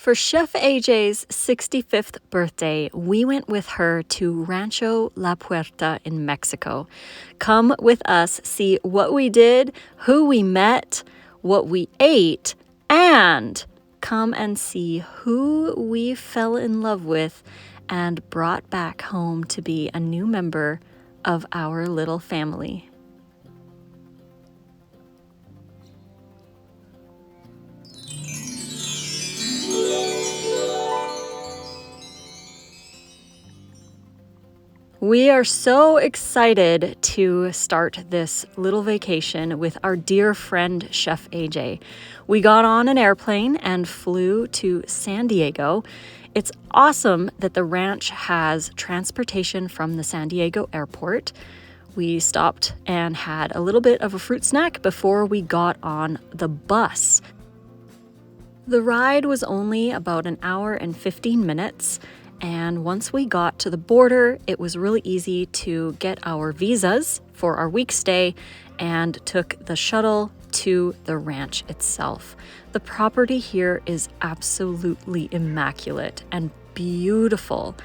For Chef AJ's 65th birthday, we went with her to Rancho La Puerta in Mexico. Come with us, see what we did, who we met, what we ate, and come and see who we fell in love with and brought back home to be a new member of our little family. We are so excited to start this little vacation with our dear friend, Chef AJ. We got on an airplane and flew to San Diego. It's awesome that the ranch has transportation from the San Diego airport. We stopped and had a little bit of a fruit snack before we got on the bus. The ride was only about an hour and 15 minutes. And once we got to the border, it was really easy to get our visas for our week stay and took the shuttle to the ranch itself. The property here is absolutely immaculate and beautiful.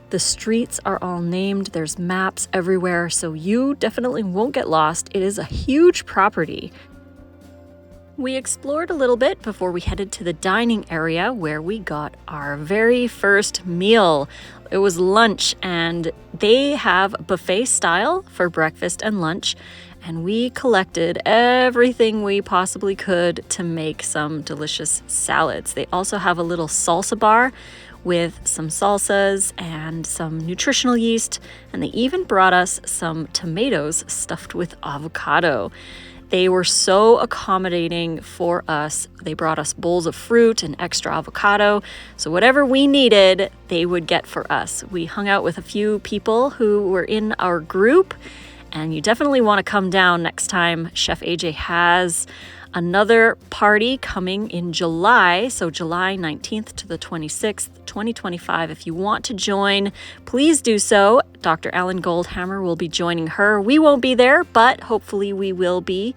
The streets are all named, there's maps everywhere, so you definitely won't get lost. It is a huge property. We explored a little bit before we headed to the dining area where we got our very first meal. It was lunch, and they have buffet style for breakfast and lunch, and we collected everything we possibly could to make some delicious salads. They also have a little salsa bar with some salsas and some nutritional yeast, and they even brought us some tomatoes stuffed with avocado. They were so accommodating for us. They brought us bowls of fruit and extra avocado. So whatever we needed, they would get for us. We hung out with a few people who were in our group, and you definitely want to come down next time. Chef AJ has another party coming in July, so July 19th to the 26th, 2025. If you want to join, please do so. Dr. Ellen Goldhammer will be joining her. We won't be there, but hopefully we will be,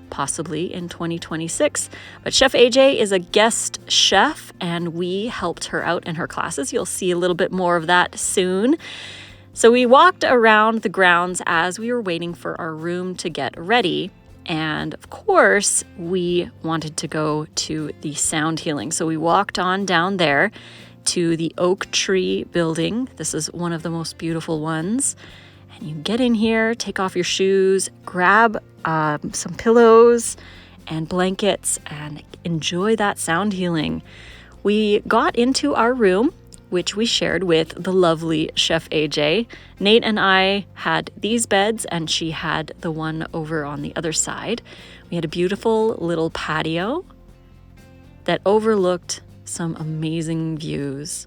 possibly in 2026. But Chef AJ is a guest chef, and we helped her out in her classes. You'll see a little bit more of that soon. So we walked around the grounds as we were waiting for our room to get ready. And of course, we wanted to go to the sound healing. So we walked on down there to the oak tree building. This is one of the most beautiful ones. And you get in here, take off your shoes, grab some pillows and blankets, and enjoy that sound healing. We got into our room, which we shared with the lovely Chef AJ. Nate and I had these beds, and she had the one over on the other side. We had a beautiful little patio that overlooked some amazing views.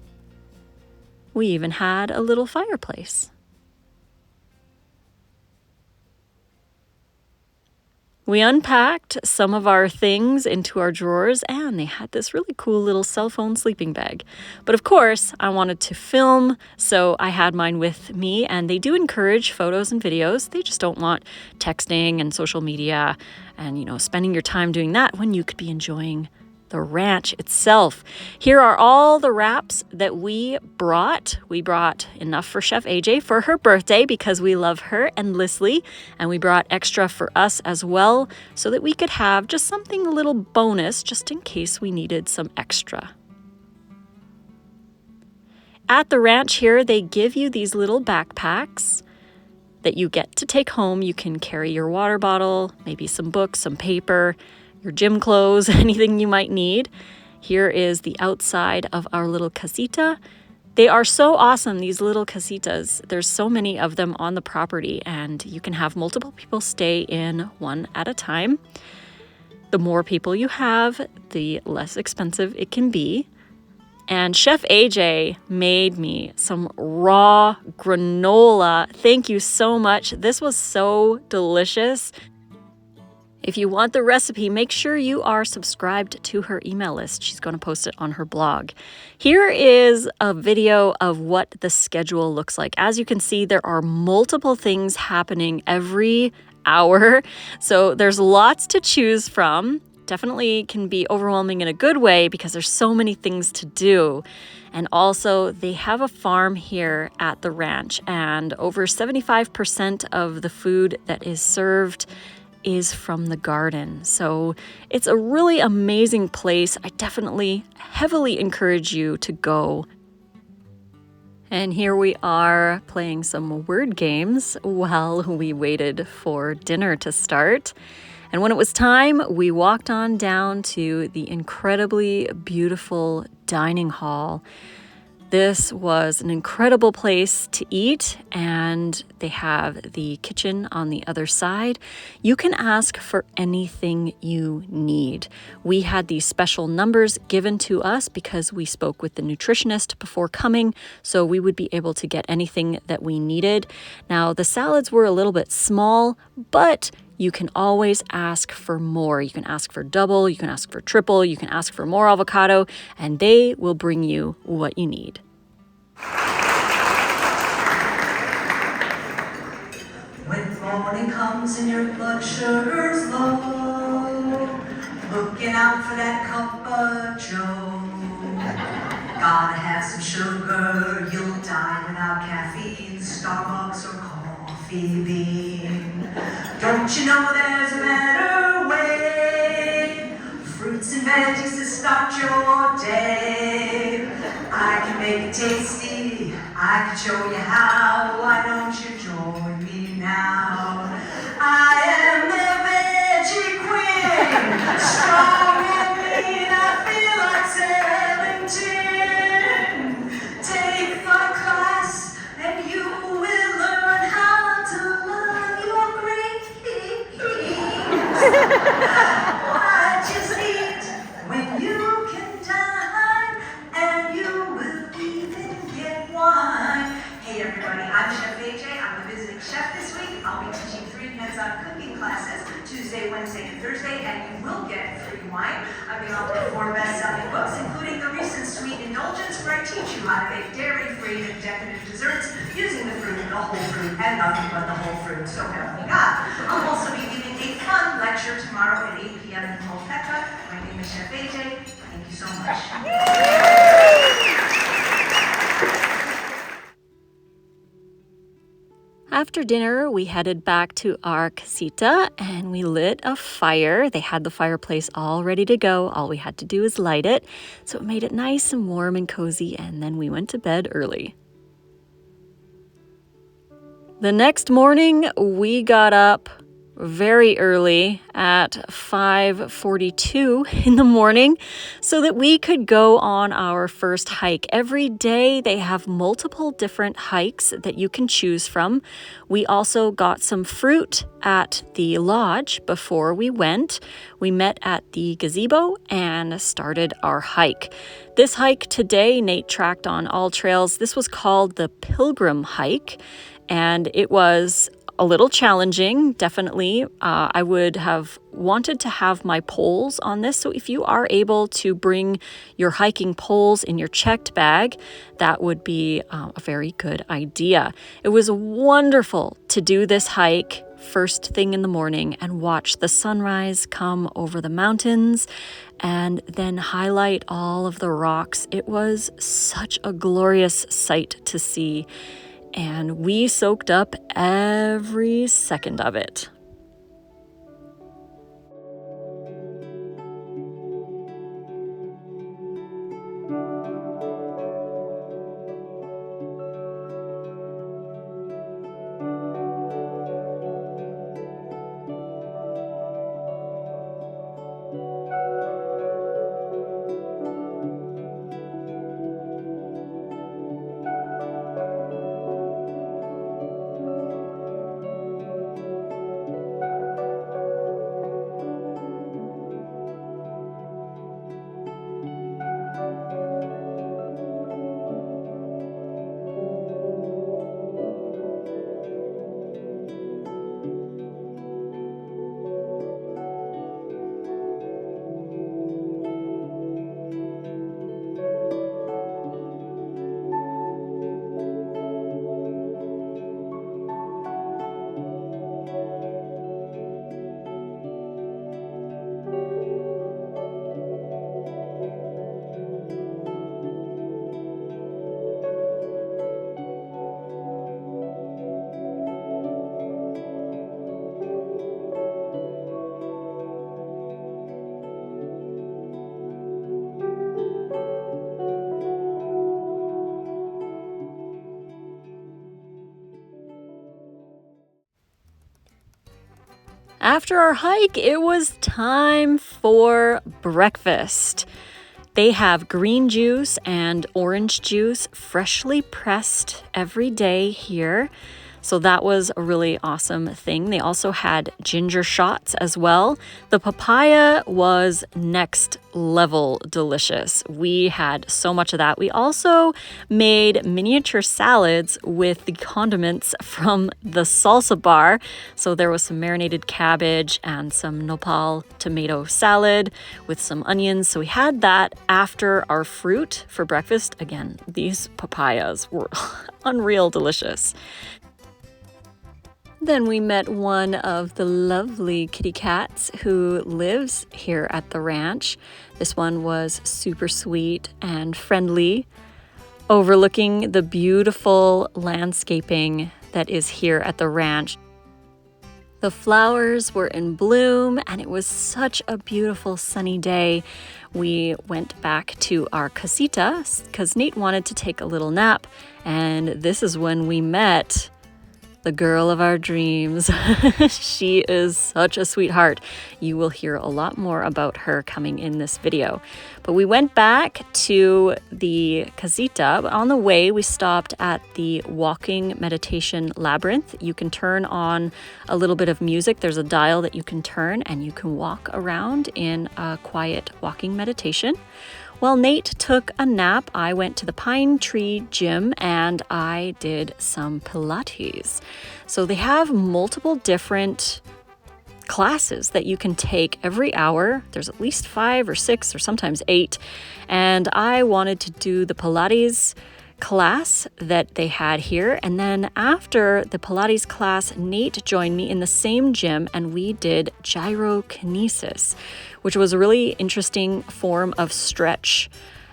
We even had a little fireplace. We unpacked some of our things into our drawers, and they had this really cool little cell phone sleeping bag. But of course, I wanted to film, so I had mine with me, and they do encourage photos and videos. They just don't want texting and social media and, spending your time doing that when you could be enjoying the ranch itself. Here are all the wraps that we brought. We brought enough for Chef AJ for her birthday because we love her endlessly, and we brought extra for us as well so that we could have just something a little bonus just in case we needed some extra. At the ranch here, they give you these little backpacks that you get to take home. You can carry your water bottle, maybe some books, some paper, your gym clothes, anything you might need. Here is the outside of our little casita. They are so awesome, these little casitas. There's so many of them on the property, and you can have multiple people stay in one at a time. The more people you have, the less expensive it can be. And Chef AJ made me some raw granola. Thank you so much. This was so delicious. If you want the recipe, make sure you are subscribed to her email list. She's going to post it on her blog. Here is a video of what the schedule looks like. As you can see, there are multiple things happening every hour. So there's lots to choose from. definitely can be overwhelming in a good way because there's so many things to do. And also, they have a farm here at the ranch, and over 75% of the food that is served is from the garden. So it's a really amazing place. I definitely heavily encourage you to go. And here we are playing some word games while we waited for dinner to start. And when it was time, we walked on down to the incredibly beautiful dining hall. This was an incredible place to eat, and they have the kitchen on the other side. You can ask for anything you need. We had these special numbers given to us because we spoke with the nutritionist before coming, so we would be able to get anything that we needed. Now, the salads were a little bit small, but you can always ask for more. You can ask for double, you can ask for triple, you can ask for more avocado, and they will bring you what you need. When morning comes and your blood sugar's low, looking out for that cup of joe. Gotta have some sugar, you'll die without caffeine, Starbucks or coffee bean. Don't you know there's a better way? Fruits and veggies to start your day. I can make it tasty, I can show you how. Why don't you join me now? I am the veggie queen, strong and lean, I feel like 17. Take the class and you will learn how to love your greens. What just eat when you can dine, and you will even get wine. Hey everybody, I'm Chef AJ. I'm the visiting chef this week. I'll be teaching 3 hands-on cooking classes Tuesday, Wednesday, and Thursday, and you will get free wine. I'm going to offer 4 best-selling books, including the recent Sweet Indulgence, where I teach you how to make dairy-free and decadent desserts using the fruit, the whole fruit, and nothing but the whole fruit. So help me God. I'll also be giving a fun lecture tomorrow at 8 p.m. in Puerta. My name is Chef AJ. Thank you so much. After dinner, we headed back to our casita and we lit a fire. They had the fireplace all ready to go. All we had to do is light it. So it made it nice and warm and cozy, and then we went to bed early. The next morning, we got up very early at 5:42 in the morning so that we could go on our first hike. Every day they have multiple different hikes that you can choose from. We also got some fruit at the lodge before we went. We met at the gazebo and started our hike. This hike today, Nate tracked on all trails. This was called the Pilgrim Hike, and it was a little challenging, definitely. I would have wanted to have my poles on this. So if you are able to bring your hiking poles in your checked bag, that would be a very good idea. It was wonderful to do this hike first thing in the morning and watch the sunrise come over the mountains and then highlight all of the rocks. It was such a glorious sight to see, and we soaked up every second of it. After our hike, it was time for breakfast. They have green juice and orange juice freshly pressed every day here. So that was a really awesome thing. They also had ginger shots as well. The papaya was next level delicious. We had so much of that. We also made miniature salads with the condiments from the salsa bar. So there was some marinated cabbage and some nopal tomato salad with some onions. So we had that after our fruit for breakfast. Again, these papayas were unreal delicious. Then we met one of the lovely kitty cats who lives here at the ranch. This one was super sweet and friendly, overlooking the beautiful landscaping that is here at the ranch. The flowers were in bloom and it was such a beautiful sunny day. We went back to our casita because Nate wanted to take a little nap, and this is when we met the girl of our dreams. She is such a sweetheart. You will hear a lot more about her coming in this video. But we went back to the casita. On the way, we stopped at the walking meditation labyrinth. You can turn on a little bit of music. There's a dial that you can turn and you can walk around in a quiet walking meditation. While Nate took a nap, I went to the Pine Tree Gym and I did some Pilates. So they have multiple different classes that you can take every hour. There's at least 5 or 6 or sometimes 8. And I wanted to do the Pilates class that they had here. And then after the Pilates class, Nate joined me in the same gym and we did gyrokinesis, which was a really interesting form of stretch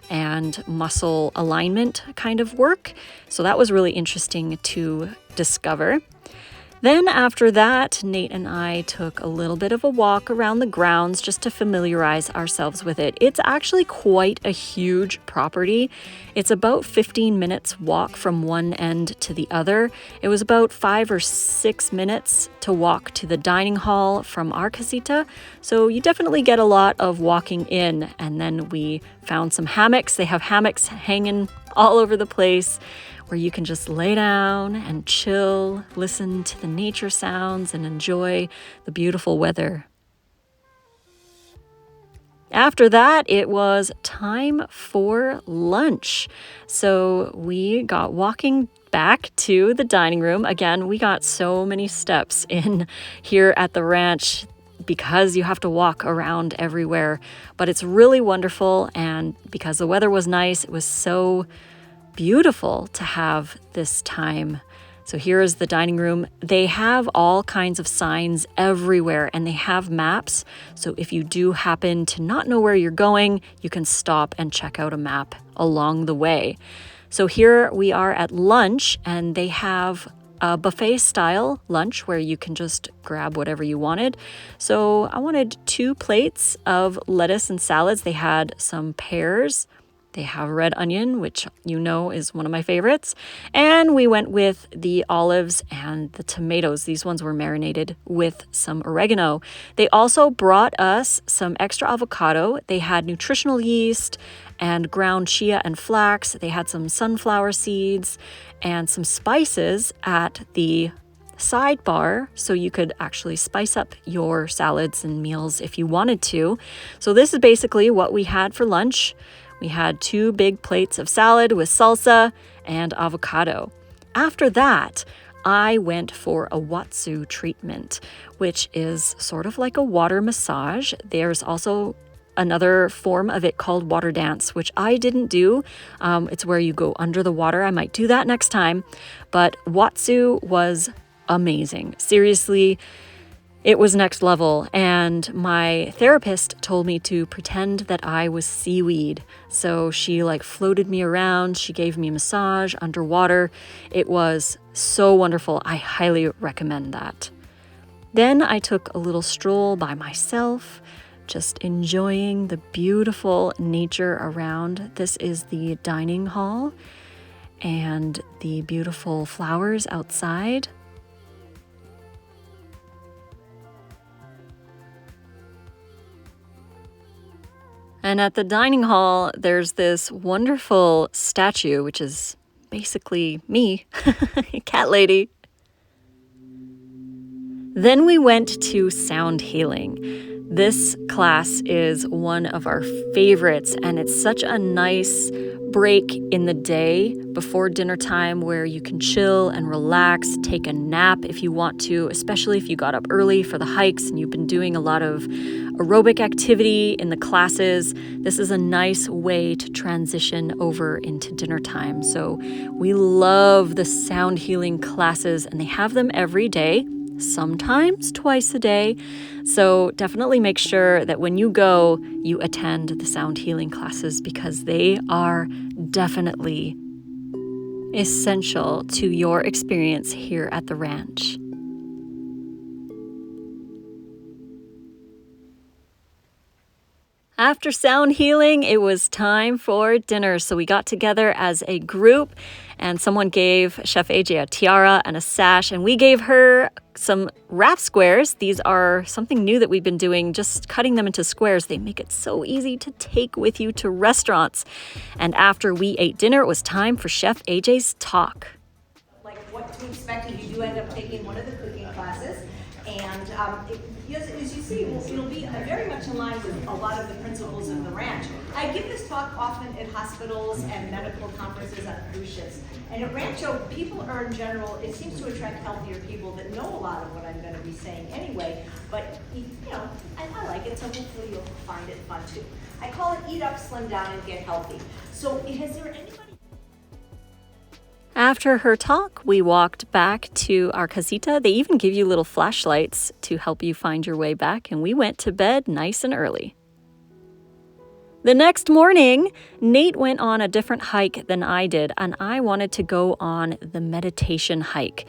and muscle alignment kind of work. So that was really interesting to discover. Then after that, Nate and I took a little bit of a walk around the grounds just to familiarize ourselves with it. It's actually quite a huge property. It's about 15 minutes walk from one end to the other. It was about 5 or 6 minutes to walk to the dining hall from our casita. So you definitely get a lot of walking in. And then we found some hammocks. They have hammocks hanging all over the place, where you can just lay down and chill, listen to the nature sounds, and enjoy the beautiful weather. After that, it was time for lunch. So we got walking back to the dining room. Again, we got so many steps in here at the ranch because you have to walk around everywhere. But it's really wonderful, and because the weather was nice, it was so beautiful to have this time. So here is the dining room. They have all kinds of signs everywhere and they have maps. So if you do happen to not know where you're going, you can stop and check out a map along the way. So here we are at lunch and they have a buffet style lunch where you can just grab whatever you wanted. So I wanted 2 plates of lettuce and salads. They had some pears. They have red onion, which you know is one of my favorites. And we went with the olives and the tomatoes. These ones were marinated with some oregano. They also brought us some extra avocado. They had nutritional yeast and ground chia and flax. They had some sunflower seeds and some spices at the sidebar, so you could actually spice up your salads and meals if you wanted to. So this is basically what we had for lunch. We had 2 big plates of salad with salsa and avocado. After that, I went for a Watsu treatment, which is sort of like a water massage. There's also another form of it called water dance, which I didn't do. It's where you go under the water. I might do that next time. But Watsu was amazing. Seriously, it was next level, and my therapist told me to pretend that I was seaweed. So she floated me around, she gave me a massage underwater. It was so wonderful. I highly recommend that. Then I took a little stroll by myself, just enjoying the beautiful nature around. This is the dining hall and the beautiful flowers outside. And at the dining hall, there's this wonderful statue, which is basically me, cat lady. Then we went to sound healing. This class is one of our favorites, and it's such a nice break in the day before dinner time where you can chill and relax, take a nap if you want to, especially if you got up early for the hikes and you've been doing a lot of aerobic activity in the classes. This is a nice way to transition over into dinner time. So we love the sound healing classes, and they have them every day, sometimes twice a day. So definitely make sure that when you go, you attend the sound healing classes because they are definitely essential to your experience here at the ranch. After sound healing, it was time for dinner. So we got together as a group and someone gave Chef AJ a tiara and a sash, and we gave her some wrap squares. These are something new that we've been doing, just cutting them into squares. They make it so easy to take with you to restaurants. And after we ate dinner, it was time for Chef AJ's talk. Like what to expect if you do end up taking one of the cooking classes. And as you see, it'll be very much in line with a lot of the principles of the ranch. I give this talk often at hospitals and medical conferences on cruise ships. And at Rancho, people are in general, it seems to attract healthier people that know a lot of what I'm going to be saying anyway. But, I like it, so hopefully you'll find it fun too. I call it Eat Up, Slim Down, and Get Healthy. So has there anybody... After her talk, we walked back to our casita. They even give you little flashlights to help you find your way back, and we went to bed nice and early. The next morning, Nate went on a different hike than I did, and I wanted to go on the meditation hike.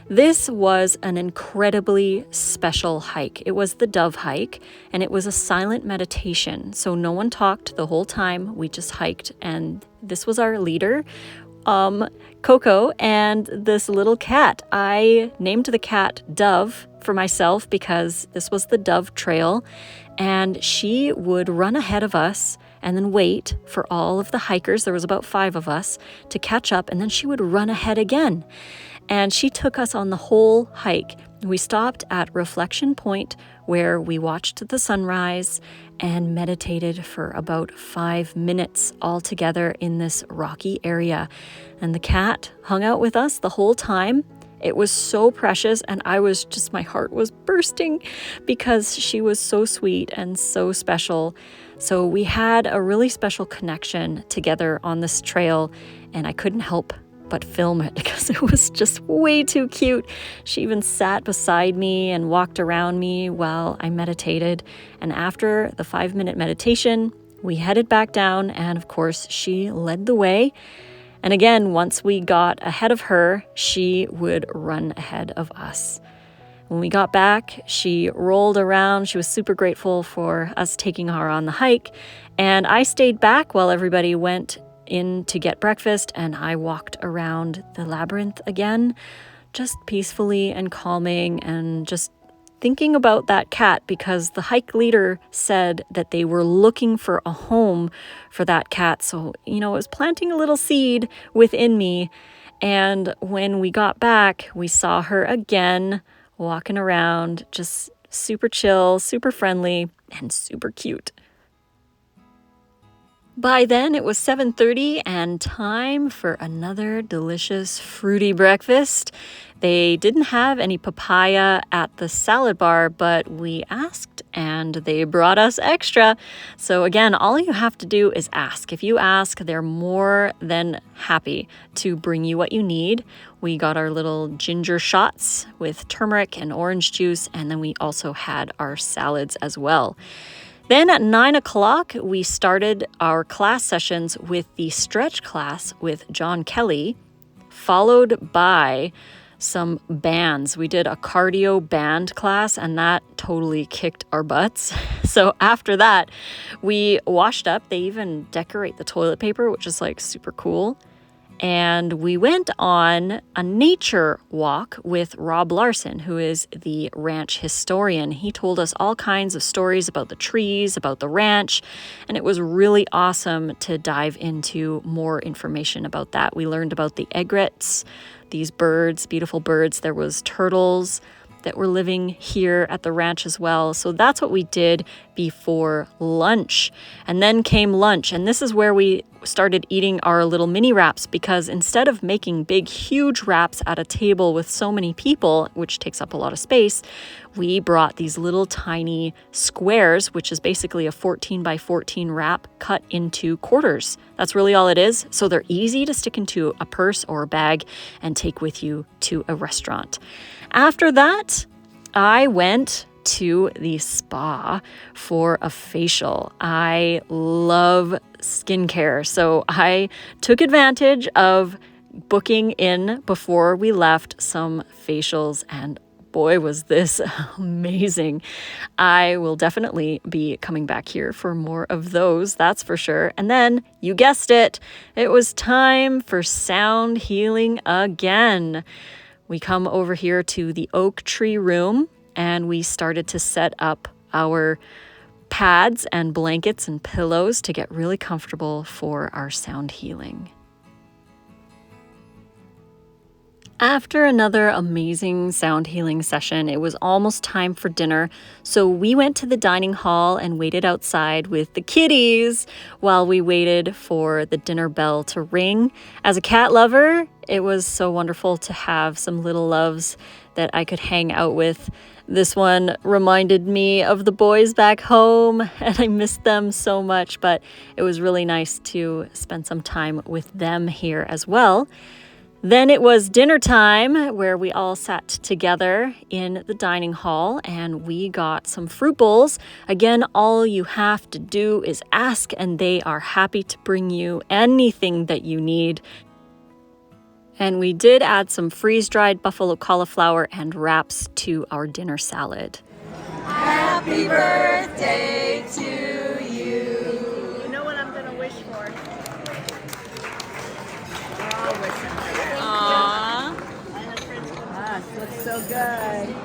This was an incredibly special hike. It was the Dove hike, and it was a silent meditation. So no one talked the whole time. We just hiked, and this was our leader, Coco, and this little cat. I named the cat Dove for myself because this was the Dove Trail, and she would run ahead of us and then wait for all of the hikers, there was about 5 of us, to catch up, and then she would run ahead again. And she took us on the whole hike. We stopped at Reflection Point where we watched the sunrise and meditated for about 5 minutes all together in this rocky area. And the cat hung out with us the whole time. It was so precious, and my heart was bursting because she was so sweet and so special. So we had a really special connection together on this trail, and I couldn't help but film it because it was just way too cute. She even sat beside me and walked around me while I meditated. And after the 5-minute meditation, we headed back down, and of course, she led the way. And again, once we got ahead of her, she would run ahead of us. When we got back, she rolled around. She was super grateful for us taking her on the hike. And I stayed back while everybody went in to get breakfast, and I walked around the labyrinth again, just peacefully and calming and just thinking about that cat, because the hike leader said that they were looking for a home for that cat. So, it was planting a little seed within me. And when we got back, we saw her again walking around, just super chill, super friendly, and super cute. By then, it was 7:30 and time for another delicious fruity breakfast. They didn't have any papaya at the salad bar, but we asked and they brought us extra. So again, all you have to do is ask. If you ask, they're more than happy to bring you what you need. We got our little ginger shots with turmeric and orange juice, and then we also had our salads as well. Then at 9 o'clock, we started our class sessions with the stretch class with John Kelly, followed by some bands. We did a cardio band class, and that totally kicked our butts. So after that, we washed up. They even decorate the toilet paper, which is like super cool. And we went on a nature walk with Rob Larson, who is the ranch historian. He told us all kinds of stories about the trees, about the ranch, and it was really awesome to dive into more information about that. We learned about the egrets, these birds, beautiful birds. There was turtles that were living here at the ranch as well. So that's what we did before lunch. And then came lunch, and this is where we started eating our little mini wraps, because instead of making big, huge wraps at a table with so many people, which takes up a lot of space, we brought these little tiny squares, which is basically a 14 by 14 wrap cut into quarters. That's really all it is. So they're easy to stick into a purse or a bag and take with you to a restaurant. After that, I went to the spa for a facial. I love skincare, so I took advantage of booking in before we left some facials, and boy, was this amazing. I will definitely be coming back here for more of those, that's for sure. And then, you guessed it, it was time for sound healing again. We come over here to the oak tree room, and we started to set up our pads and blankets and pillows to get really comfortable for our sound healing. After another amazing sound healing session, it was almost time for dinner, so we went to the dining hall and waited outside with the kitties while we waited for the dinner bell to ring. As a cat lover, it was so wonderful to have some little loves that I could hang out with. This one reminded me of the boys back home, and I missed them so much, but it was really nice to spend some time with them here as well. Then it was dinner time, where we all sat together in the dining hall and we got some fruit bowls. Again, all you have to do is ask, and they are happy to bring you anything that you need. And we did add some freeze-dried buffalo cauliflower and wraps to our dinner salad. Happy birthday to you. You know what I'm going to wish for? We're all wishing for that. Aww. Ah, it looks so good.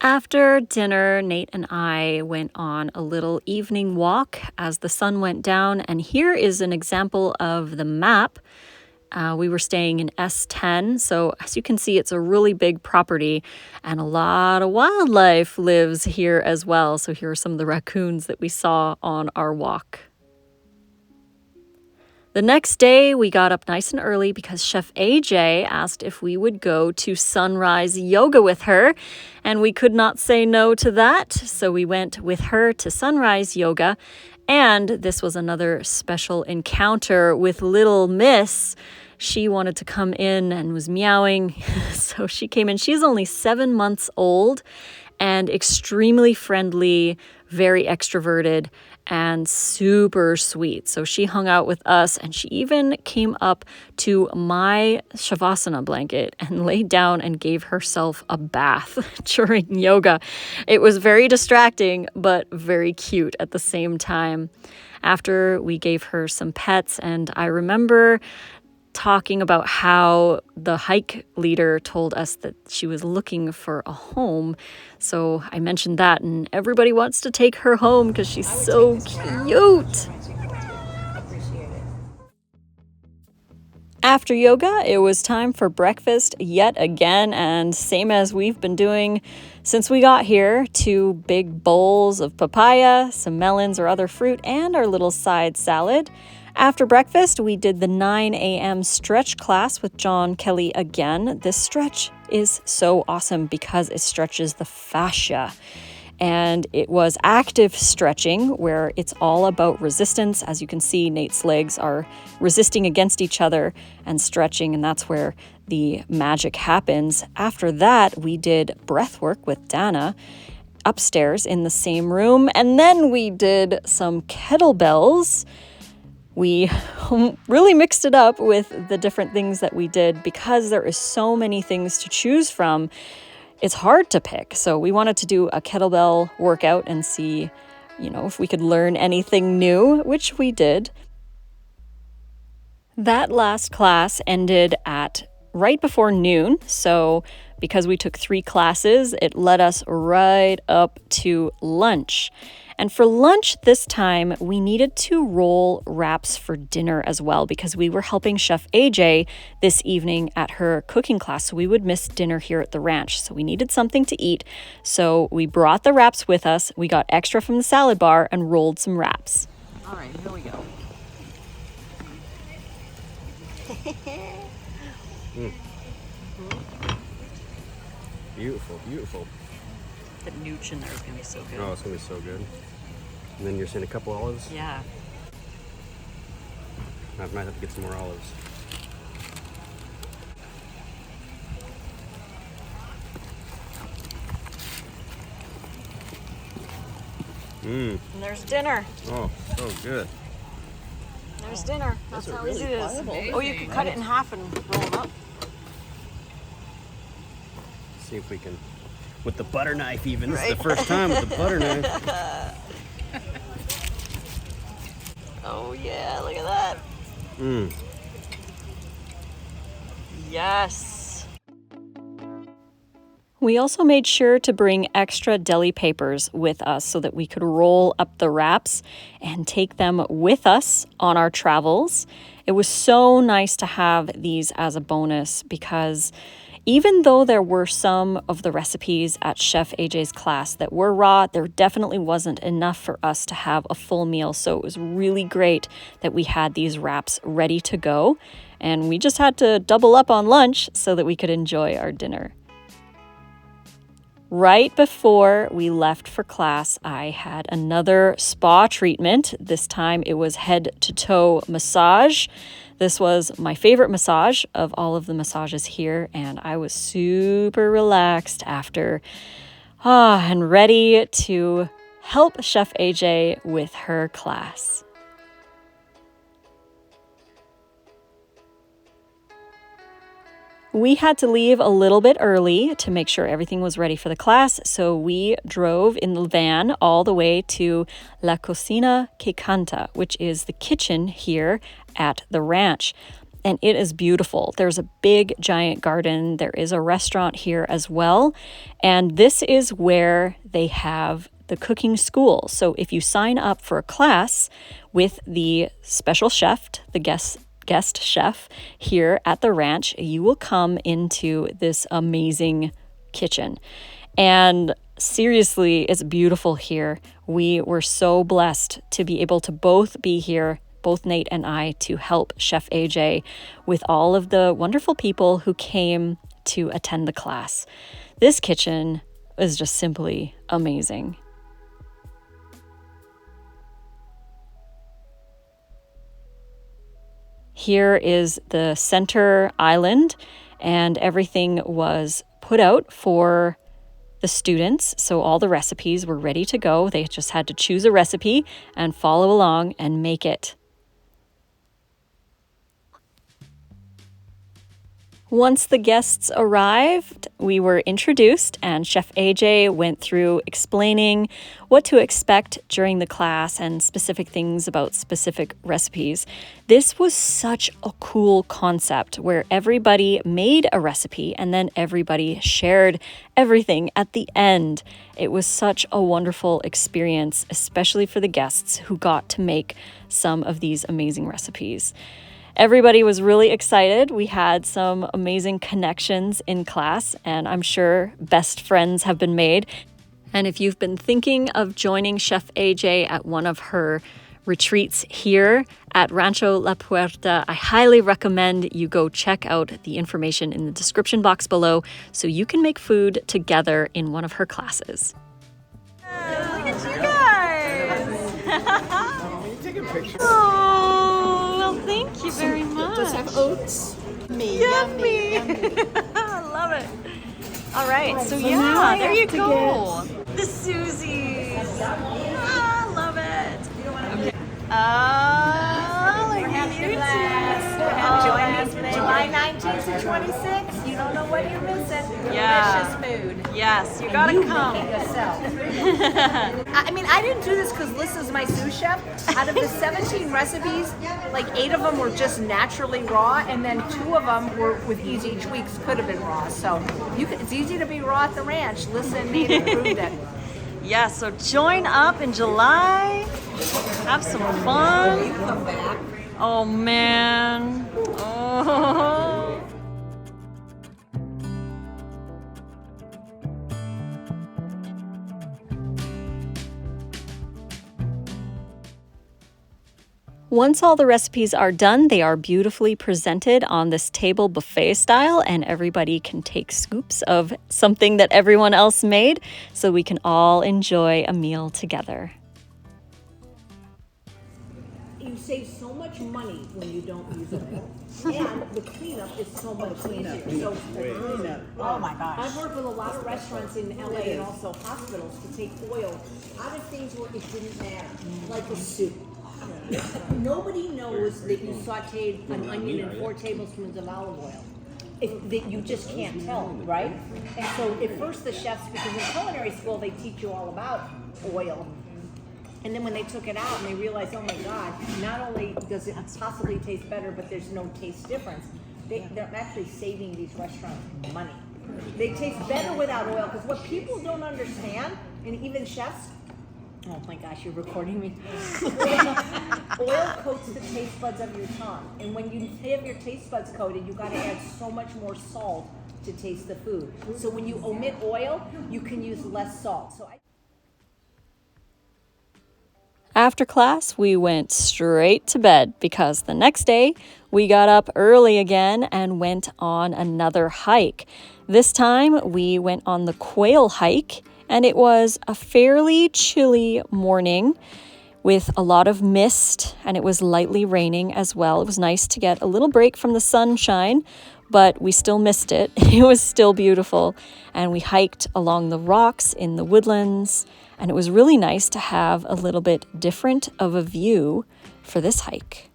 After dinner, Nate and I went on a little evening walk as the sun went down, and here is an example of the map. We were staying in S10, so as you can see, it's a really big property, and a lot of wildlife lives here as well. So here are some of the raccoons that we saw on our walk. The next day, we got up nice and early because Chef AJ asked if we would go to sunrise yoga with her, and we could not say no to that. So we went with her to sunrise yoga, and this was another special encounter with little Miss. She wanted to come in and was meowing, so she came in. She's only 7 months old and extremely friendly, very extroverted, and super sweet. So she hung out with us, and she even came up to my Shavasana blanket and laid down and gave herself a bath during yoga. It was very distracting, but very cute at the same time. After, we gave her some pets, and I remember talking about how the hike leader told us that she was looking for a home. So I mentioned that, and everybody wants to take her home because she's so cute. After yoga, it was time for breakfast yet again, and same as we've been doing since we got here, 2 big bowls of papaya, some melons or other fruit, and our little side salad. After breakfast, we did the 9 a.m. stretch class with John Kelly again. This stretch is so awesome because it stretches the fascia. And it was active stretching, where it's all about resistance. As you can see, Nate's legs are resisting against each other and stretching, and that's where the magic happens. After that, we did breath work with Dana upstairs in the same room, and then we did some kettlebells. We really mixed it up with the different things that we did because there is so many things to choose from. it's hard to pick. So we wanted to do a kettlebell workout and see, if we could learn anything new, which we did. That last class ended at right before noon. So because we took 3 classes, it led us right up to lunch. And for lunch this time, we needed to roll wraps for dinner as well because we were helping Chef AJ this evening at her cooking class. So we would miss dinner here at the ranch. So we needed something to eat. So we brought the wraps with us. We got extra from the salad bar and rolled some wraps. All right, here we go. Beautiful, beautiful. The nooch in there is going to be so good. Oh, it's going to be so good. And then you're saying a couple olives? Yeah. I might have to get some more olives. And there's dinner. Oh, so good. There's dinner. That's how easy it is. Oh, you can cut it in half and roll them up. See if we can, with the butter knife even. This is the first time with the butter knife. Oh yeah, look at that. Yes. We also made sure to bring extra deli papers with us so that we could roll up the wraps and take them with us on our travels. It was so nice to have these as a bonus because even though there were some of the recipes at Chef AJ's class that were raw, there definitely wasn't enough for us to have a full meal. So it was really great that we had these wraps ready to go. And we just had to double up on lunch so that we could enjoy our dinner. Right before we left for class, I had another spa treatment. This time it was head to toe massage. This was my favorite massage of all of the massages here, and I was super relaxed after and ready to help Chef AJ with her class. We had to leave a little bit early to make sure everything was ready for the class, so we drove in the van all the way to La Cocina que Canta, which is the kitchen here at the ranch. And it is beautiful. There's a big, giant garden. There is a restaurant here as well. And this is where they have the cooking school. So if you sign up for a class with the special chef, the guest chef here at the ranch, you will come into this amazing kitchen. And seriously, it's beautiful here. We were so blessed to be able to both be here, both Nate and I, to help Chef AJ with all of the wonderful people who came to attend the class. This kitchen is just simply amazing. Here is the center island, and everything was put out for the students. So all the recipes were ready to go. They just had to choose a recipe and follow along and make it. Once the guests arrived, we were introduced, and Chef AJ went through explaining what to expect during the class and specific things about specific recipes. This was such a cool concept where everybody made a recipe and then everybody shared everything at the end. It was such a wonderful experience, especially for the guests who got to make some of these amazing recipes. Everybody was really excited. We had some amazing connections in class, and I'm sure best friends have been made. And if you've been thinking of joining Chef AJ at one of her retreats here at Rancho La Puerta, I highly recommend you go check out the information in the description box below so you can make food together in one of her classes. Look at you guys! Take a picture. Oh, well, thank you very much. Does have oats? Me. Yummy. I love it. All right, so yeah, there you go. The Susies. I love it. Oh, look at you two. July 19th to 26th. You don't know what you're missing. Yeah. food. Yes, you gotta come. I mean, I didn't do this because Lissa's my sous chef. Out of the 17 recipes, like 8 of them were just naturally raw, and then 2 of them were with easy tweaks, could have been raw. So it's easy to be raw at the ranch. Lissa and Nate proved it. Yeah, so join up in July. Have some fun. Oh man. Oh. Once all the recipes are done, they are beautifully presented on this table buffet style, and everybody can take scoops of something that everyone else made so we can all enjoy a meal together. You save so much money when you don't use oil. And the cleanup is so much easier. So, oh my gosh. I've worked with a lot of restaurants in LA and also hospitals to take oil out of things where it didn't matter, like a soup. Nobody knows that you sauteed an onion in 4 tablespoons of olive oil. That you just can't tell, right? And so at first the chefs, because in culinary school they teach you all about oil, and then when they took it out and they realized, oh my God, not only does it possibly taste better, but there's no taste difference, they're actually saving these restaurants money. They taste better without oil, because what people don't understand, and even chefs, oh my gosh, you're recording me. Oil coats the taste buds of your tongue. And when you have your taste buds coated, you got to add so much more salt to taste the food. So when you omit oil, you can use less salt. After class, we went straight to bed because the next day we got up early again and went on another hike. This time we went on the quail hike, and it was a fairly chilly morning with a lot of mist, and it was lightly raining as well. It was nice to get a little break from the sunshine, but we still missed it. It was still beautiful, and we hiked along the rocks in the woodlands, and it was really nice to have a little bit different of a view for this hike.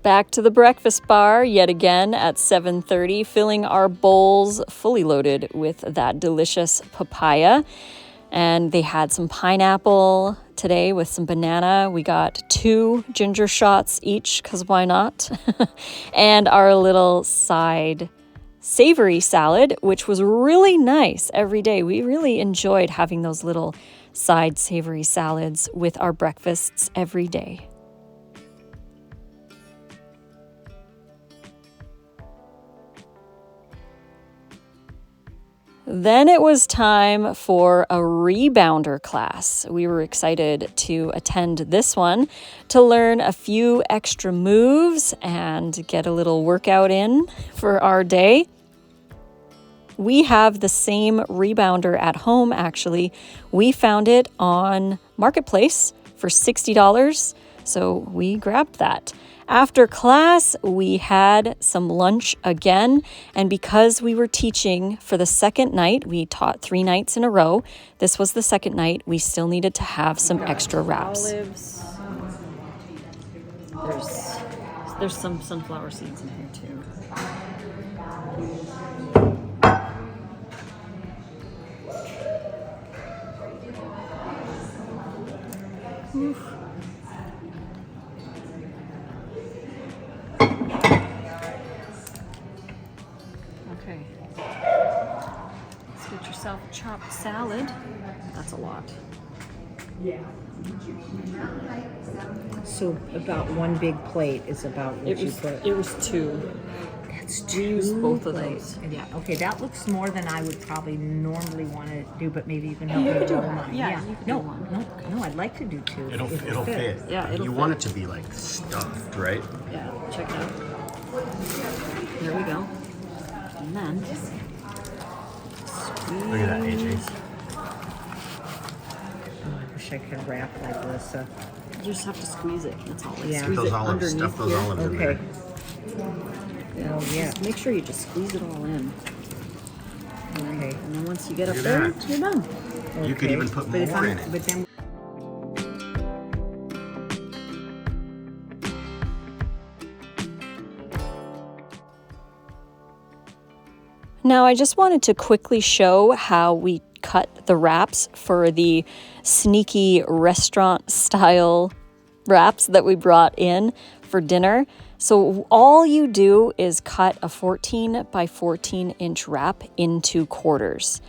Back to the breakfast bar yet again at 7:30, filling our bowls fully loaded with that delicious papaya. And they had some pineapple today with some banana. We got 2 ginger shots each, because why not? And our little side savory salad, which was really nice every day. We really enjoyed having those little side savory salads with our breakfasts every day. Then it was time for a rebounder class. We were excited to attend this one to learn a few extra moves and get a little workout in for our day. We have the same rebounder at home, actually. We found it on Marketplace for $60, so we grabbed that. After class, we had some lunch again, and because we were teaching for the second night, we taught 3 nights in a row. This was the second night. We still needed to have some extra wraps. Olives. There's some sunflower seeds in here too. Oof. Okay. Let's get yourself a chopped salad. That's a lot. Yeah. So about 1 big plate is about what you put. It was 2. That's We used both of those. Yeah. Okay, that looks more than I would probably normally want to do, but maybe you can help You me could do roll one. mine. Yeah, you could no, do one. No, I'd like to do 2. It'll if fit. Yeah, it'll You fit. want it to be like stuffed, right? Yeah, check it out. There we go. And then Look at that, AJ. Oh, I wish I could wrap like Lissa. You just have to squeeze it. That's all. Like, Yeah. squeeze Those it olives, underneath stuff those here. olives in Okay. there. Oh, yeah. Just make sure you just squeeze it all in. Okay. And then once you get up Look at there, that. you're done. You could Okay. even put But if more I'm- in it. But then Now, I just wanted to quickly show how we cut the wraps for the sneaky restaurant style wraps that we brought in for dinner. So all you do is cut a 14 by 14 inch wrap into quarters.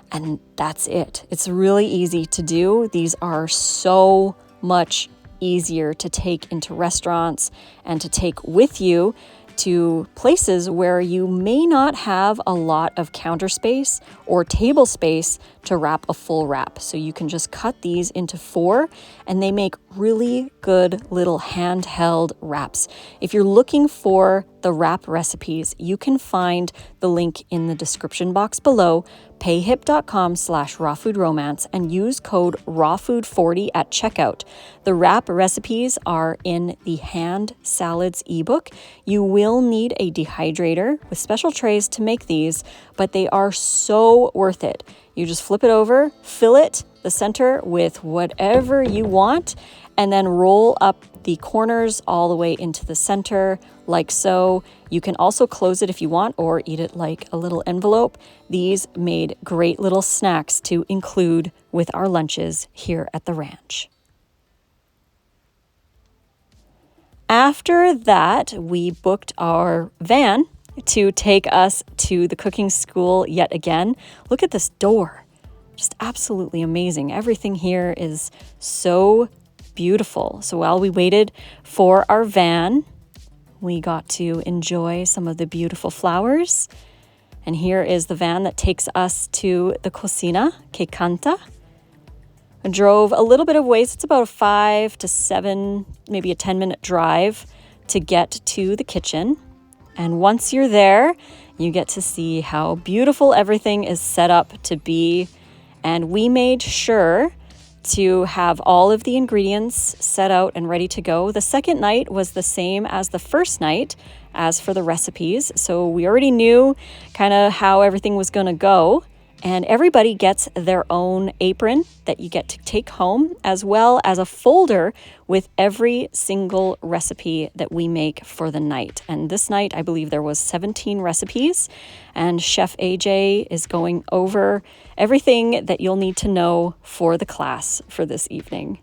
And that's it. It's really easy to do. These are so much easier to take into restaurants and to take with you to places where you may not have a lot of counter space or table space to wrap a full wrap. So you can just cut these into 4 and they make really good little handheld wraps. If you're looking for the wrap recipes, you can find the link in the description box below, payhip.com/rawfoodromance, and use code rawfood40 at checkout. The wrap recipes are in the hand salads ebook. You will need a dehydrator with special trays to make these, but they are so worth it. You just flip it over, fill it the center with whatever you want, and then roll up the corners all the way into the center, like so. You can also close it if you want or eat it like a little envelope. These made great little snacks to include with our lunches here at the ranch. After that, we booked our van to take us to the cooking school yet again. Look at this door. Just absolutely amazing. Everything here is so beautiful. So while we waited for our van, we got to enjoy some of the beautiful flowers. And here is the van that takes us to the cocina, que canta. I drove a little bit of ways. It's about a 5 to 7, maybe a 10-minute drive to get to the kitchen. And once you're there, you get to see how beautiful everything is set up to be. And we made sure to have all of the ingredients set out and ready to go. The second night was the same as the first night as for the recipes. So we already knew kind of how everything was going to go. And everybody gets their own apron that you get to take home, as well as a folder with every single recipe that we make for the night. And this night, I believe there was 17 recipes, and Chef AJ is going over everything that you'll need to know for the class for this evening.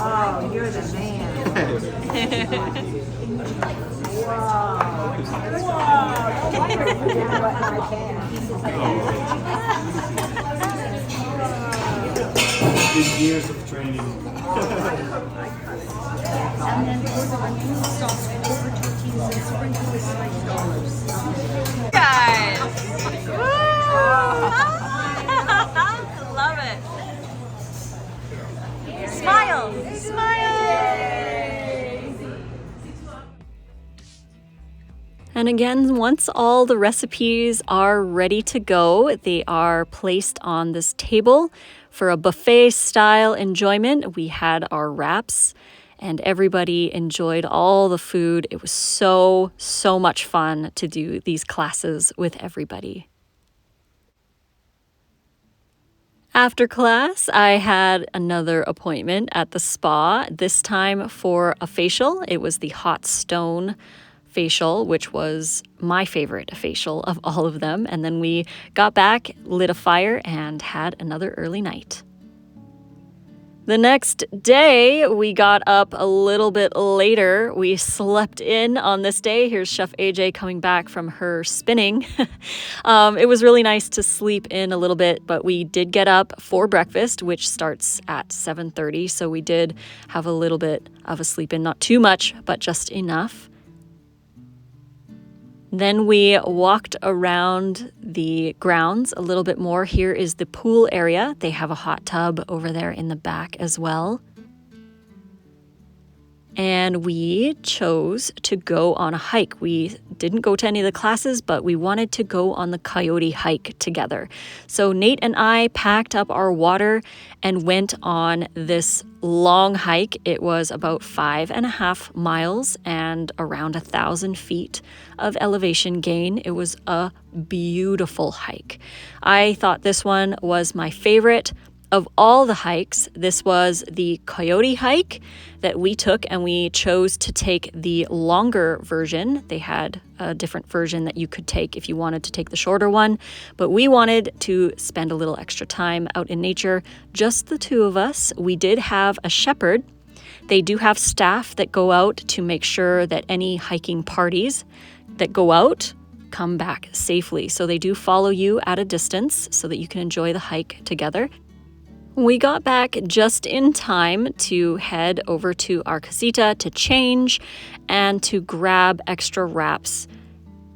oh, you're the man. These years of training. And then pour the onion sauce over tortillas and sprinkle with sliced olives. Guys! Love it! Smile! Smile! And again, once all the recipes are ready to go, they are placed on this table for a buffet style enjoyment. We had our wraps and everybody enjoyed all the food. It was so much fun to do these classes with everybody. After class, I had another appointment at the spa, this time for a facial. It was the hot stone facial, which was my favorite facial of all of them. And then we got back, lit a fire, and had another early night. The next day, we got up a little bit later. We slept in on this day. Here's Chef AJ coming back from her spinning. It was really nice to sleep in a little bit, but we did get up for breakfast, which starts at 7:30. So we did have a little bit of a sleep in, not too much, but just enough. Then we walked around the grounds a little bit more. Here is the pool area. They have a hot tub over there in the back as well. and we chose to go on a hike. We didn't go to any of the classes, but we wanted to go on the coyote hike together. So Nate and I packed up our water and went on this long hike. It was about 5.5 miles and around 1,000 feet of elevation gain. It was a beautiful hike. I thought this one was my favorite. Of all the hikes, this was the coyote hike that we took, and we chose to take the longer version. They had a different version that you could take if you wanted to take the shorter one, but we wanted to spend a little extra time out in nature, just the two of us. We did have a shepherd. They do have staff that go out to make sure that any hiking parties that go out come back safely. So they do follow you at a distance so that you can enjoy the hike together. We got back just in time to head over to our casita to change and to grab extra wraps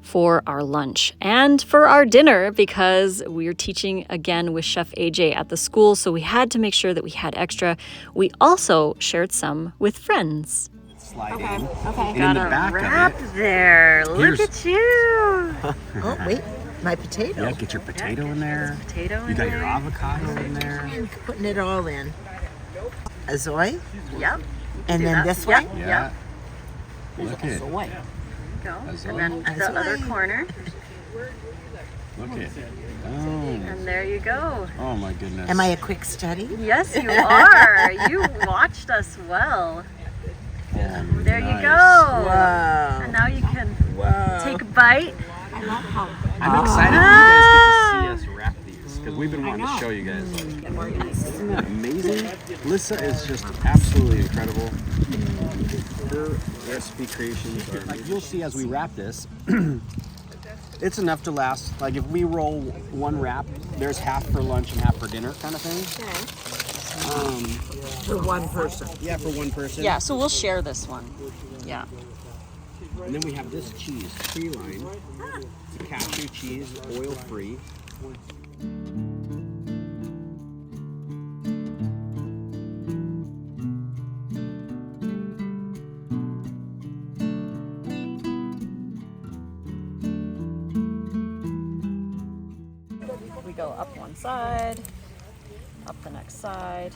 for our lunch and for our dinner, because we are teaching again with Chef AJ at the school, so we had to make sure that we had extra. We also shared some with friends. Slide in. Okay. And in the back of it, There. Here's- Look at you. Oh, wait, my potato. yeah, get your potato in there. Potato You got your avocado in there. And putting it all in. Azoy, Yep. and then this way. Yeah. Look at Azoy. Go. Azoy. And then Azoy. the other corner. Look at. Oh. And there you go. Oh my goodness. Am I a quick study? Yes, you are. You watched us well. Oh, There you nice. go. Wow. And now you can Wow. take a bite. I'm excited that you guys get to see us wrap these, because we've been wanting to show you guys. Isn't that amazing? Lissa is just absolutely incredible. Her recipe creations are, like, you'll see as we wrap this, it's enough to last. Like, if we roll one wrap, there's half for lunch and half for dinner, kind of thing. For one person. Yeah, for one person. Yeah, so we'll share this one. Yeah. And then we have this cheese, tree line. It's a cashew cheese, oil free. We go up one side, up the next side.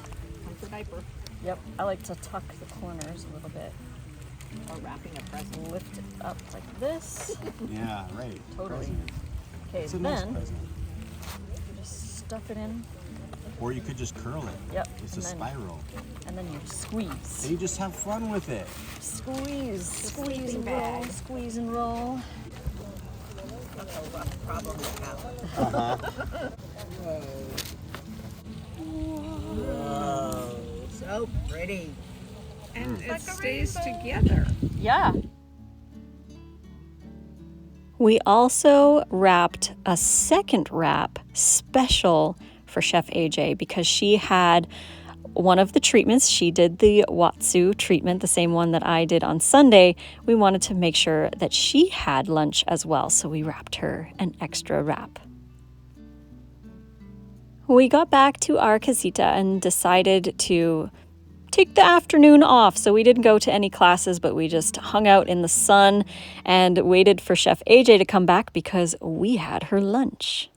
Yep, I like to tuck the corners a little bit. Or wrapping a present. Lift it up like this. Yeah, right. Totally. Present. Okay, It's a nice then present. you just stuff it in. Or you could just curl it. Yep. It's a and then- spiral. And then you squeeze. And you just have fun with it. Squeeze. Squeeze and roll. Squeeze and roll. Whoa, so pretty. And it stays together. Yeah. We also wrapped a second wrap special for Chef AJ because she had one of the treatments. She did the Watsu treatment, the same one that I did on Sunday. We wanted to make sure that she had lunch as well, so we wrapped her an extra wrap. We got back to our casita and decided to take the afternoon off. So we didn't go to any classes, but we just hung out in the sun and waited for Chef AJ to come back because we had her lunch.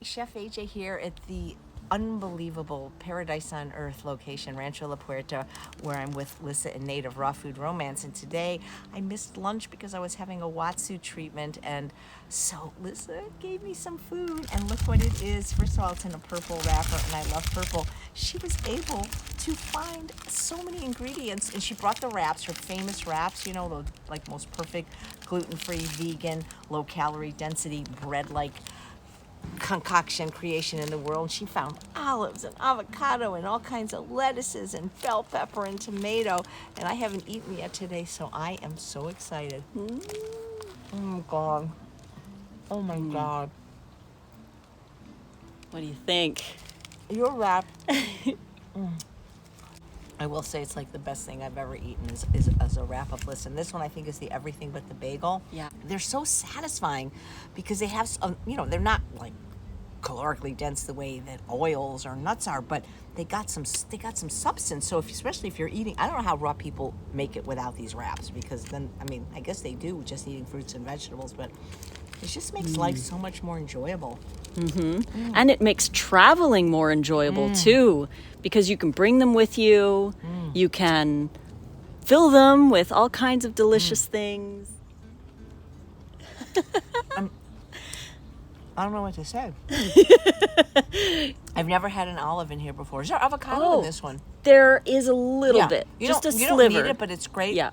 Chef AJ here at the unbelievable Paradise on Earth location, Rancho La Puerta, where I'm with Lissa and Nate of Raw Food Romance. And today I missed lunch because I was having a Watsu treatment. And so Lissa gave me some food, and look what it is. First of all, it's in a purple wrapper, and I love purple. She was able to find so many ingredients, and she brought the wraps, her famous wraps, you know, the like most perfect gluten-free, vegan, low-calorie density bread-like concoction creation in the world. She found olives and avocado and all kinds of lettuces and bell pepper and tomato, and I haven't eaten yet today, so I am so excited. Oh my god. Oh my god. What do you think? Your wrap. I will say it's like the best thing I've ever eaten is a wrap of Lissa. And this one I think is the everything but the bagel. Yeah. They're so satisfying because they have, you know, they're not like calorically dense the way that oils or nuts are, but they got some substance. So especially if you're eating, I don't know how raw people make it without these wraps, because then, I mean, I guess they do just eating fruits and vegetables, but it just makes life so much more enjoyable. And it makes traveling more enjoyable too, because you can bring them with you. You can fill them with all kinds of delicious things. I don't know what to say. I've never had an olive in here before. Is there avocado in this one? There is a little bit, just a you sliver. don't need it, but it's great. Yeah,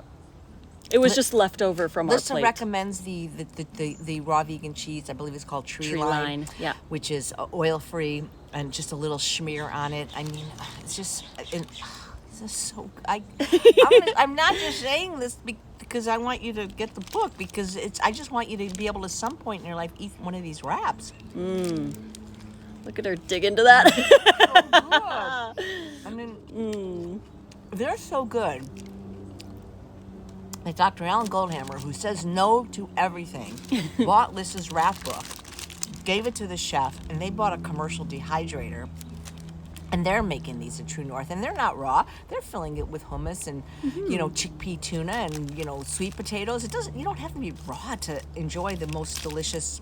it was just left over from our Lissa plate. recommends the raw vegan cheese. I believe it's called Tree Line. Yeah, which is oil-free and just a little smear on it. I mean, it's just so. I'm not just saying this because I want you to get the book, because I just want you to be able to, some point in your life, eat one of these wraps. Look at her dig into that. So good. I mean, they're so good. Like Dr. Alan Goldhammer, who says no to everything, bought Lissa's wrap book, gave it to the chef, and they bought a commercial dehydrator. And they're making these at True North, and they're not raw. They're filling it with hummus and chickpea tuna and sweet potatoes. You don't have to be raw to enjoy the most delicious,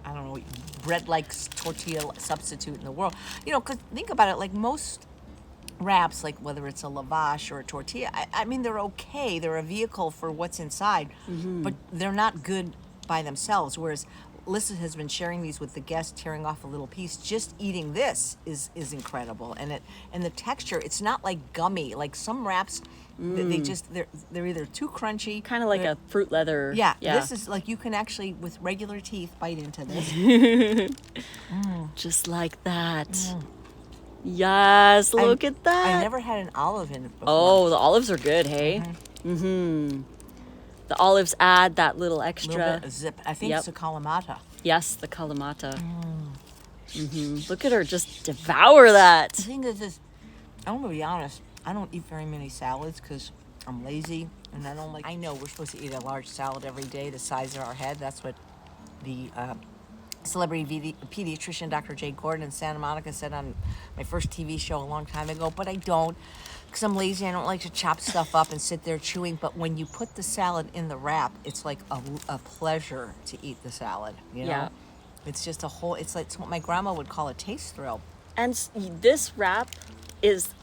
I don't know, bread-like tortilla substitute in the world. Because think about it, like most wraps, like whether it's a lavash or a tortilla, I mean, they're okay. They're a vehicle for what's inside, but they're not good by themselves. Whereas Lissa has been sharing these with the guests, tearing off a little piece. Just eating this is incredible, and the texture. It's not like gummy. Like some wraps, they're either too crunchy, Kind of like a fruit leather. Yeah, this is like you can actually with regular teeth bite into this. Just like that. Yes, look at that. I never had an olive in it before. Oh, the olives are good, hey? The olives add that little extra. Little bit of zip. I think it's a Kalamata. Yes, the Kalamata. Look at her just devour that. The thing is this, I'm going to be honest, I don't eat very many salads because I'm lazy, and I don't like, I know we're supposed to eat a large salad every day the size of our head. That's what the celebrity pediatrician Dr. Jay Gordon in Santa Monica said on my first TV show a long time ago, but I don't. Because I'm lazy, I don't like to chop stuff up and sit there chewing. But when you put the salad in the wrap, it's like a pleasure to eat the salad. Yeah. It's just it's like what my grandma would call a taste thrill. And this wrap is,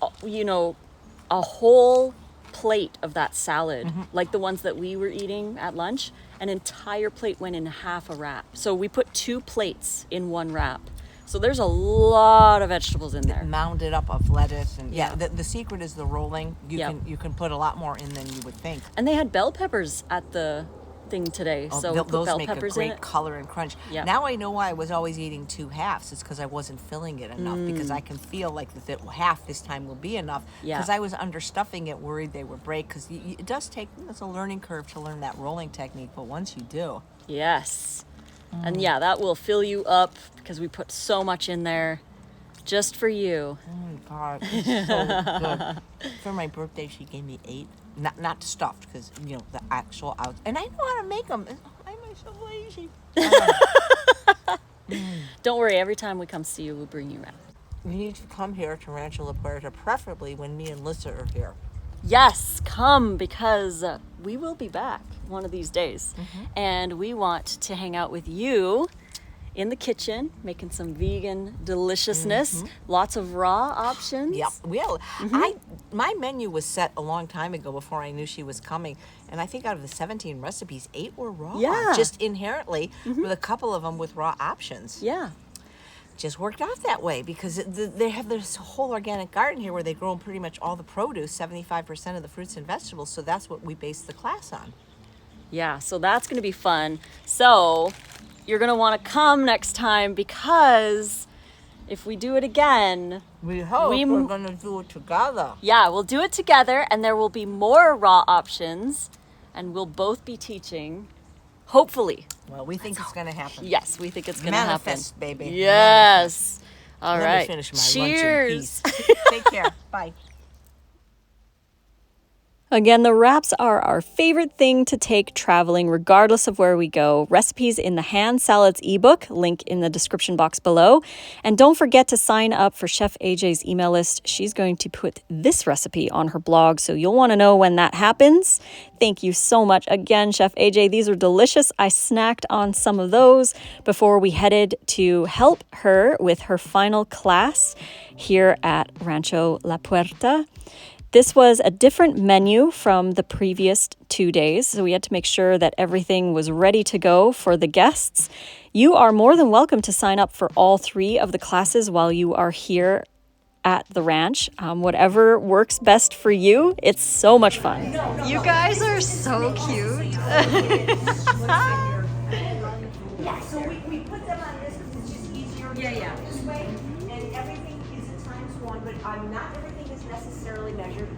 a whole plate of that salad, like the ones that we were eating at lunch. An entire plate went in half a wrap. So we put 2 plates in one wrap. So there's a lot of vegetables in there. Mounded up of lettuce, and the secret is the rolling. You can put a lot more in than you would think. And they had bell peppers at the thing today, so we put those bell make peppers a in great it. color and crunch. Yeah. Now I know why I was always eating 2 halves. It's because I wasn't filling it enough. Because I can feel like that half this time will be enough. Yeah. Because I was understuffing it, worried they would break. Because it does take, it's a learning curve to learn that rolling technique. But once you do, Yes. And that will fill you up because we put so much in there just for you. oh my God, it's so good. For my birthday, she gave me 8. Not stuffed, because the actual out. And I know how to make them. I'm so lazy. Don't worry, every time we come see you, we'll bring you around. You need to come here to Rancho La Puerta, preferably when me and Lissa are here. Yes, come, because we will be back one of these days. And we want to hang out with you in the kitchen, making some vegan deliciousness. Lots of raw options. Yep. Well, my menu was set a long time ago before I knew she was coming. And I think out of the 17 recipes, 8 were raw. Yeah. Just inherently, with a couple of them with raw options. Yeah. Just worked out that way because they have this whole organic garden here where they grow pretty much all the produce, 75% of the fruits and vegetables. So that's what we base the class on. Yeah, so that's going to be fun. So you're going to want to come next time, because if we do it again, We hope we're going to do it together. yeah, we'll do it together, and there will be more raw options, and we'll both be teaching, hopefully. Well, we think it's going to happen. Yes, we think it's going to happen. Manifest, baby. Yes. All Let right. me finish my Cheers. lunch in peace. Take care. Bye. Again, the wraps are our favorite thing to take traveling regardless of where we go. Recipes in the Hand Salads ebook, link in the description box below. And don't forget to sign up for Chef AJ's email list. She's going to put this recipe on her blog, so you'll want to know when that happens. Thank you so much again, Chef AJ. These are delicious. I snacked on some of those before we headed to help her with her final class here at Rancho La Puerta. This was a different menu from the previous 2 days, so we had to make sure that everything was ready to go for the guests. You are more than welcome to sign up for all 3 of the classes while you are here at the ranch. Whatever works best for you. It's so much fun. You guys are so cute. Yeah, so we put them on this because it's just easier to do this way, and everything is at times one, but not everything is necessarily measured.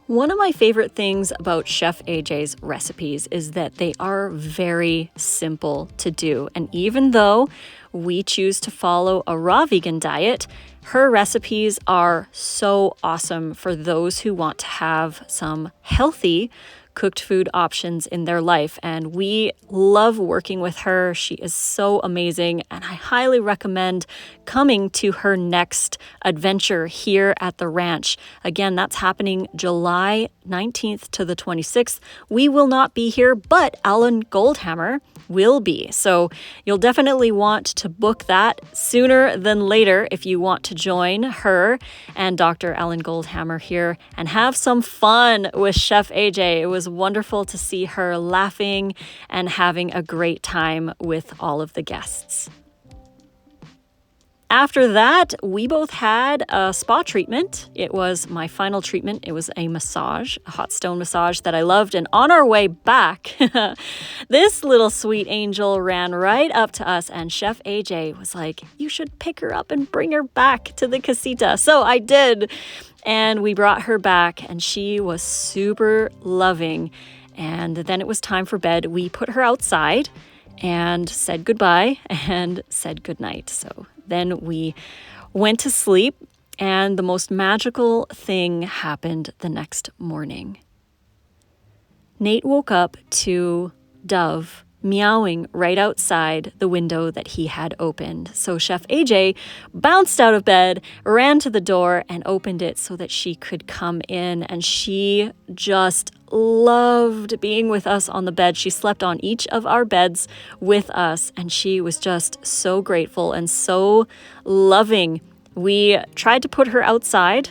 One of my favorite things about Chef AJ's recipes is that they are very simple to do. And even though we choose to follow a raw vegan diet, her recipes are so awesome for those who want to have some healthy cooked food options in their life. And we love working with her. She is so amazing, and I highly recommend coming to her next adventure here at the ranch. Again, that's happening July 19th to the 26th. We will not be here, but Alan Goldhammer will be. So you'll definitely want to book that sooner than later if you want to join her and Dr. Alan Goldhammer here and have some fun with Chef AJ. It was wonderful to see her laughing and having a great time with all of the guests. After that, we both had a spa treatment. It was my final treatment. It was a massage, a hot stone massage that I loved. And on our way back, this little sweet angel ran right up to us, and Chef AJ was like, "You should pick her up and bring her back to the casita." So I did. And we brought her back, and she was super loving. And then it was time for bed. We put her outside and said goodbye and said goodnight. So then we went to sleep, and the most magical thing happened the next morning. Nate woke up to Dove meowing right outside the window that he had opened. So Chef AJ bounced out of bed, ran to the door, and opened it so that she could come in. And she just loved being with us on the bed. She slept on each of our beds with us, and she was just so grateful and so loving. We tried to put her outside,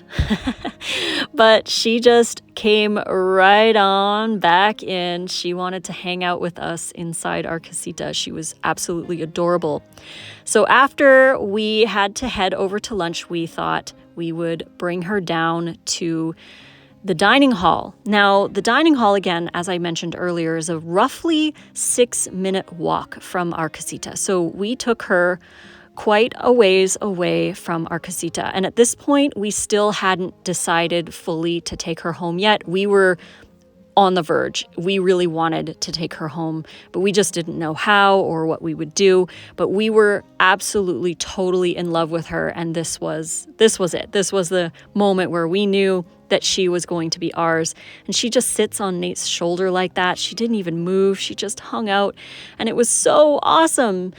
but she just came right on back in. She wanted to hang out with us inside our casita. She was absolutely adorable. So after we had to head over to lunch, we thought we would bring her down to the dining hall. Now, the dining hall, again, as I mentioned earlier, is a roughly 6-minute walk from our casita. So we took her quite a ways away from our casita. And at this point, we still hadn't decided fully to take her home yet. We were on the verge. We really wanted to take her home, but we just didn't know how or what we would do. But we were absolutely, totally in love with her. And this was it. This was the moment where we knew that she was going to be ours. And she just sits on Nate's shoulder like that. She didn't even move. She just hung out. And it was so awesome.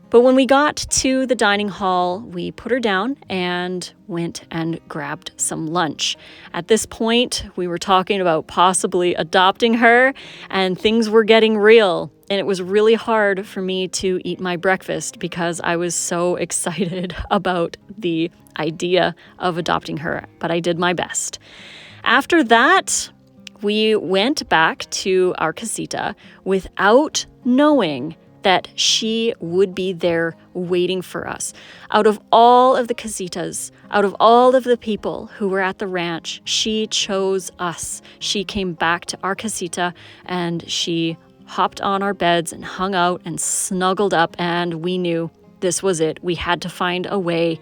But when we got to the dining hall, we put her down and went and grabbed some lunch. At this point, we were talking about possibly adopting her, and things were getting real. And it was really hard for me to eat my breakfast because I was so excited about the idea of adopting her, but I did my best. After that, we went back to our casita without knowing that she would be there waiting for us. Out of all of the casitas, out of all of the people who were at the ranch, she chose us. She came back to our casita, and she hopped on our beds and hung out and snuggled up, and we knew this was it. We had to find a way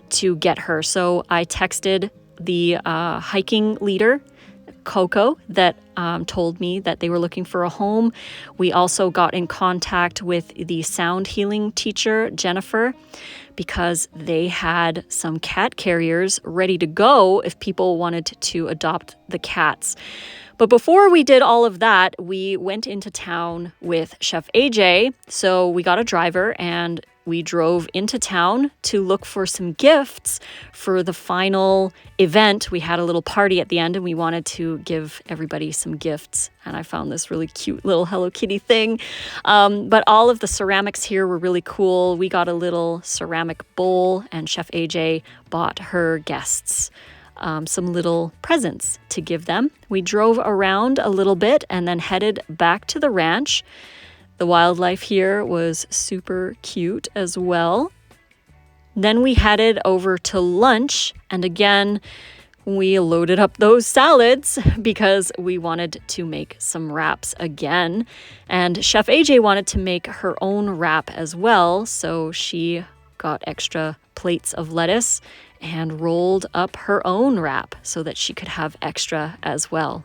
to get her. So I texted the hiking leader, Coco that told me that they were looking for a home. We also got in contact with the sound healing teacher, Jennifer, because they had some cat carriers ready to go if people wanted to adopt the cats. But before we did all of that, we went into town with Chef AJ. So we got a driver and we drove into town to look for some gifts for the final event. We had a little party at the end and we wanted to give everybody some gifts. And I found this really cute little Hello Kitty thing. But all of the ceramics here were really cool. We got a little ceramic bowl and Chef AJ bought her guests some little presents to give them. We drove around a little bit and then headed back to the ranch. The wildlife here was super cute as well. Then we headed over to lunch, and again, we loaded up those salads because we wanted to make some wraps again. And Chef AJ wanted to make her own wrap as well, so she got extra plates of lettuce and rolled up her own wrap so that she could have extra as well.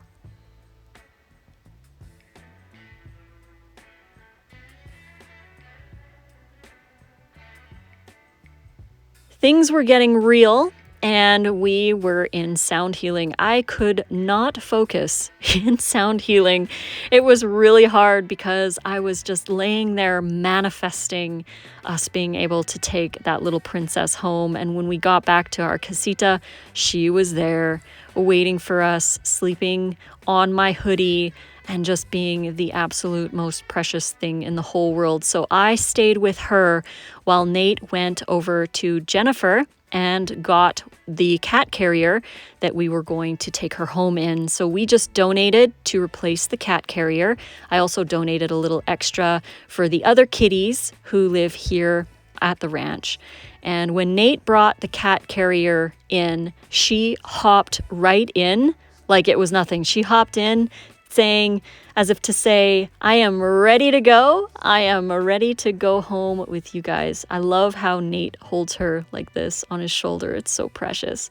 Things were getting real and we were in sound healing. I could not focus in sound healing. It was really hard because I was just laying there manifesting us being able to take that little princess home. And when we got back to our casita, she was there waiting for us, sleeping on my hoodie and just being the absolute most precious thing in the whole world. So I stayed with her while Nate went over to Jennifer and got the cat carrier that we were going to take her home in. So we just donated to replace the cat carrier. I also donated a little extra for the other kitties who live here at the ranch. And when Nate brought the cat carrier in, she hopped right in like it was nothing. She hopped in saying, as if to say, I am ready to go. I am ready to go home with you guys. I love how Nate holds her like this on his shoulder. It's so precious.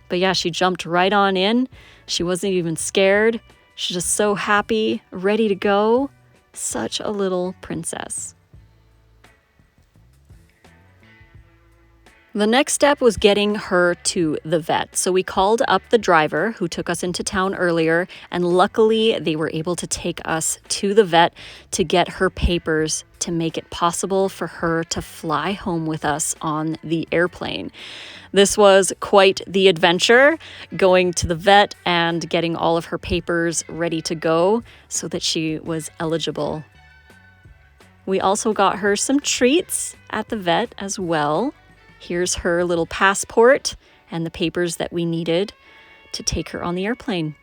But yeah, she jumped right on in. She wasn't even scared. She's just so happy, ready to go. Such a little princess. The next step was getting her to the vet. So we called up the driver who took us into town earlier, and luckily they were able to take us to the vet to get her papers to make it possible for her to fly home with us on the airplane. This was quite the adventure, going to the vet and getting all of her papers ready to go so that she was eligible. We also got her some treats at the vet as well. Here's her little passport and the papers that we needed to take her on the airplane.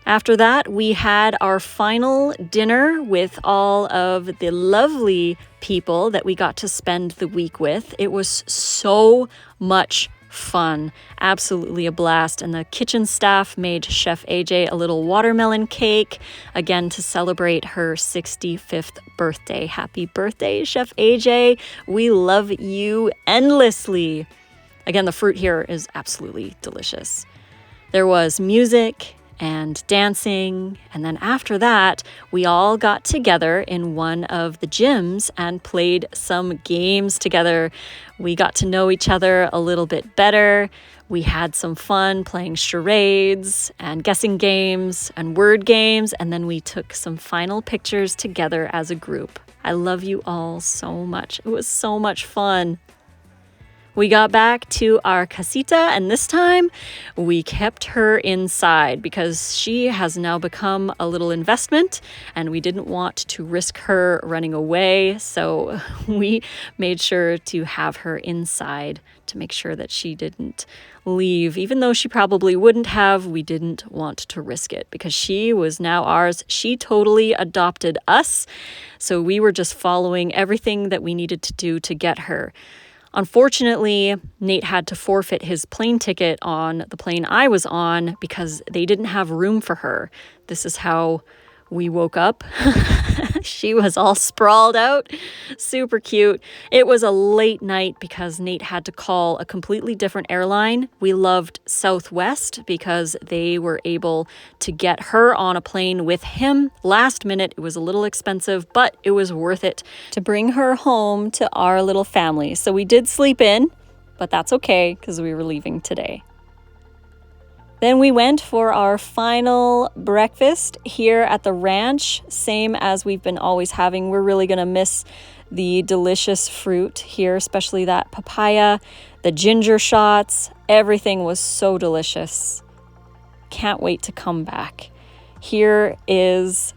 After that, we had our final dinner with all of the lovely people that we got to spend the week with. It was so much fun, absolutely a blast. And the kitchen staff made Chef AJ a little watermelon cake, again to celebrate her 65th birthday. Happy birthday, Chef AJ. We love you endlessly. Again, the fruit here is absolutely delicious. There was music and dancing, and then after that, we all got together in one of the gyms and played some games together. We got to know each other a little bit better. We had some fun playing charades and guessing games and word games, and then we took some final pictures together as a group. I love you all so much. It was so much fun. We got back to our casita, and this time we kept her inside because she has now become a little investment and we didn't want to risk her running away. So we made sure to have her inside to make sure that she didn't leave. Even though she probably wouldn't have, we didn't want to risk it because she was now ours. She totally adopted us. So we were just following everything that we needed to do to get her. Unfortunately, Nate had to forfeit his plane ticket on the plane I was on because they didn't have room for her. This is how we woke up. She was all sprawled out, super cute. It was a late night because Nate had to call a completely different airline. We loved Southwest because they were able to get her on a plane with him last minute. It was a little expensive, but it was worth it to bring her home to our little family. So we did sleep in, but that's okay because we were leaving today. Then we went for our final breakfast here at the ranch, same as we've been always having. We're really gonna miss the delicious fruit here, especially that papaya, the ginger shots. Everything was so delicious. Can't wait to come back. Here is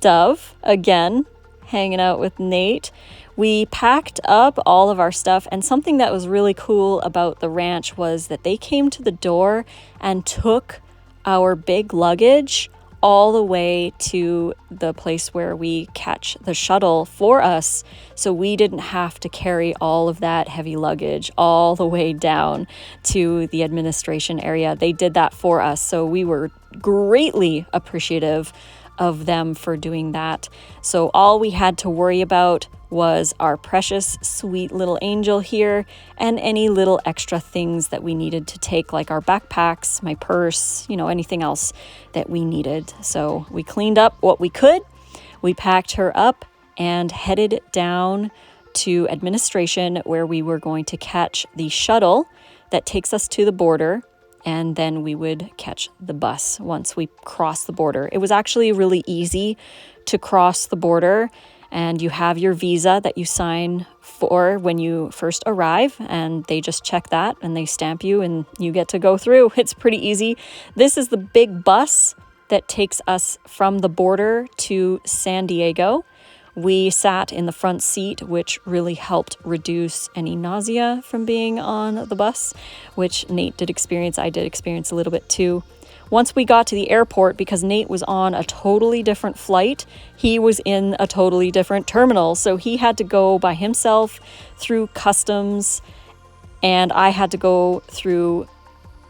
Dove again, hanging out with Nate. We packed up all of our stuff, and something that was really cool about the ranch was that they came to the door and took our big luggage all the way to the place where we catch the shuttle for us, so we didn't have to carry all of that heavy luggage all the way down to the administration area. They did that for us, so we were greatly appreciative of them for doing that. So all we had to worry about was our precious sweet little angel here and any little extra things that we needed to take, like our backpacks, my purse, anything else that we needed. So we cleaned up what we could, we packed her up and headed down to administration, where we were going to catch the shuttle that takes us to the border, and then we would catch the bus once we cross the border. It was actually really easy to cross the border, and you have your visa that you sign for when you first arrive, and they just check that and they stamp you and you get to go through. It's pretty easy. This is the big bus that takes us from the border to San Diego. We sat in the front seat, which really helped reduce any nausea from being on the bus, which Nate did experience. I did experience a little bit too. Once we got to the airport, because Nate was on a totally different flight, he was in a totally different terminal. So he had to go by himself through customs, and I had to go through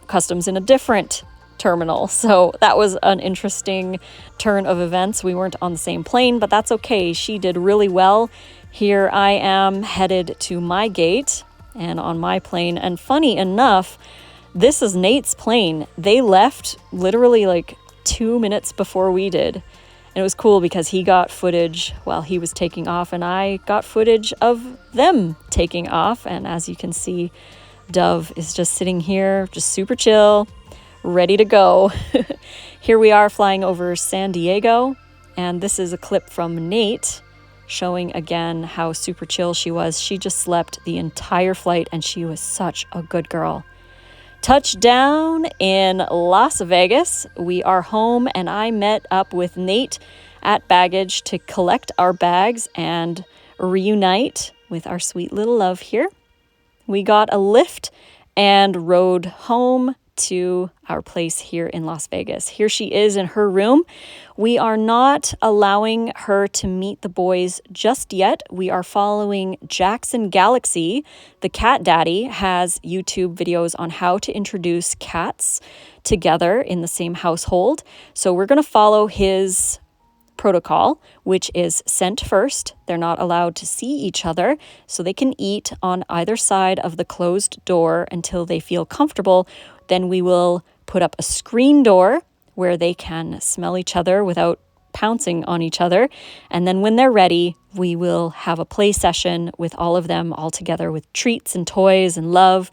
customs in a different terminal. So that was an interesting turn of events. We weren't on the same plane, but that's okay. She did really well. Here I am headed to my gate and on my plane. And funny enough, this is Nate's plane. They left literally like 2 minutes before we did. And it was cool because he got footage while he was taking off, and I got footage of them taking off. And as you can see, Dove is just sitting here, just super chill, ready to go. Here we are flying over San Diego, and this is a clip from Nate showing again how super chill she was. She just slept the entire flight, and she was such a good girl. Touchdown in Las Vegas. We are home, and I met up with Nate at baggage to collect our bags and reunite with our sweet little love here. We got a lift and rode home to our place here in Las Vegas. Here she is in her room. We are not allowing her to meet the boys just yet. We are following Jackson Galaxy. The cat daddy has YouTube videos on how to introduce cats together in the same household. So we're going to follow his protocol, which is scent first. They're not allowed to see each other, so they can eat on either side of the closed door until they feel comfortable. Then we will put up a screen door where they can smell each other without pouncing on each other. And then when they're ready, we will have a play session with all of them all together with treats and toys and love,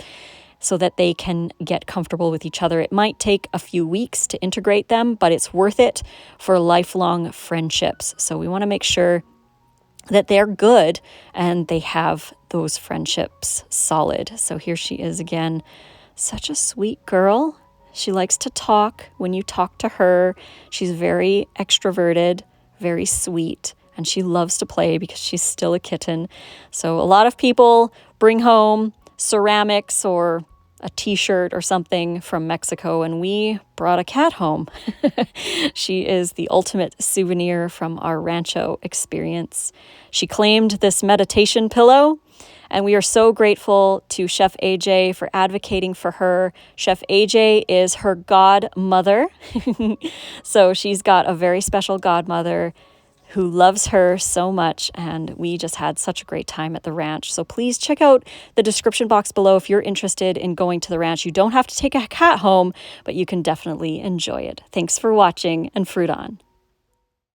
so that they can get comfortable with each other. It might take a few weeks to integrate them, but it's worth it for lifelong friendships. So we want to make sure that they're good and they have those friendships solid. So here she is again. Such a sweet girl. She likes to talk. When you talk to her, she's very extroverted, very sweet, and she loves to play because she's still a kitten. So a lot of people bring home ceramics or a t-shirt or something from Mexico, and we brought a cat home. She is the ultimate souvenir from our Rancho experience. She claimed this meditation pillow, And we are so grateful to Chef AJ for advocating for her. Chef AJ is her godmother. So she's got a very special godmother who loves her so much, and we just had such a great time at the ranch. So please check out the description box below if you're interested in going to the ranch. You don't have to take a cat home, but you can definitely enjoy it. Thanks for watching, and fruit on.